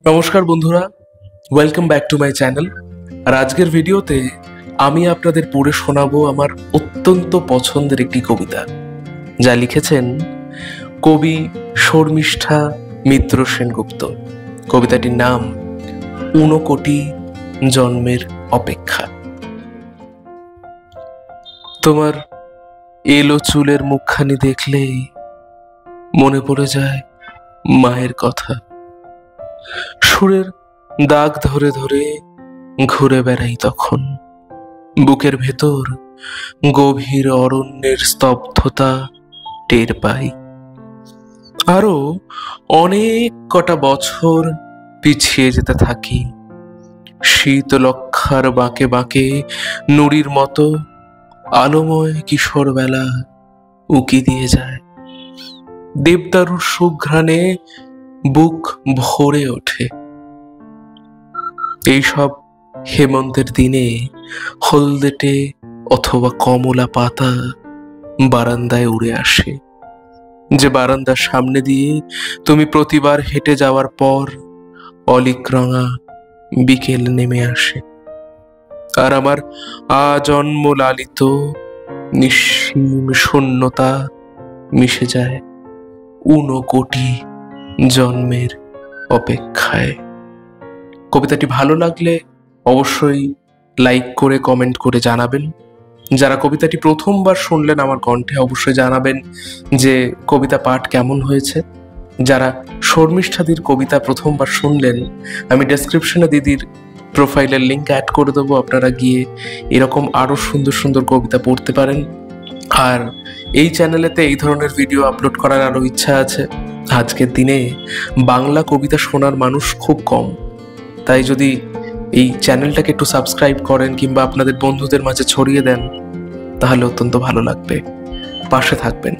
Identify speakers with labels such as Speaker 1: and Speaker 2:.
Speaker 1: নমস্কার বন্ধুরা, welcome back to my channel. আর আজকের ভিডিওতে আমি আপনাদের পড়ে শোনাবো আমার অত্যন্ত পছন্দের একটি কবিতা, যা লিখেছেন কবি শর্মিষ্ঠা মিত্র সেনগুপ্ত। কবিতাটির নাম ১৯ কোটি জন্মের অপেক্ষা। তোমার এলো চুলের মুখখানি দেখলেই মনে পড়ে যায় মায়ের কথা। সুরের দাগ ধরে ধরে ঘুরে বেড়াই তখন, বুকের ভেতর গভীর অরণ্যের স্তব্ধতা টের পাই। আরো অনেক কটা বছর পিছিয়ে যেতে থাকি, শীতলক্ষার বাঁকে বাঁকে নুড়ির মতো আলোময় কিশোর বেলা উকি দিয়ে যায়। দেবদারুর সুঘ্রাণে বুক ভরে ওঠে। এইসব হেমন্তের দিনে হলদেটে অথবা কমলা পাতা বারান্দায় উড়ে আসে, যে বারান্দার সামনে দিয়ে তুমি প্রতিবার হেঁটে যাওয়ার পর অলিক রঙা বিকেল নেমে আসে। আর আমার আজন্ম লালিত নিঃসীম শূন্যতা মিশে যায় ১৯ কোটি জন্মের অপেক্ষায়। কবিতাটি ভালো লাগলে অবশ্যই লাইক করে কমেন্ট করে জানাবেন। যারা কবিতাটি প্রথমবার শুনলেন আমার কণ্ঠে, অবশ্যই জানাবেন যে কবিতা পাঠ কেমন হয়েছে। যারা শর্মিষ্ঠাদির কবিতা প্রথমবার শুনলেন, আমি ডেসক্রিপশনে দিদির প্রোফাইলের লিঙ্ক অ্যাড করে দেবো, আপনারা গিয়ে এরকম আরও সুন্দর সুন্দর কবিতা পড়তে পারেন। আর এই চ্যানেলেতে এই ধরনের ভিডিও আপলোড করার আরও ইচ্ছা আছে। আজকের দিনে বাংলা কবিতা শোনার মানুষ খুব কম, তাই যদি এই চ্যানেলটাকে একটু সাবস্ক্রাইব করেন কিংবা আপনাদের বন্ধুদের মাঝে ছড়িয়ে দেন, তাহলে অত্যন্ত ভালো লাগবে। পাশে থাকবেন।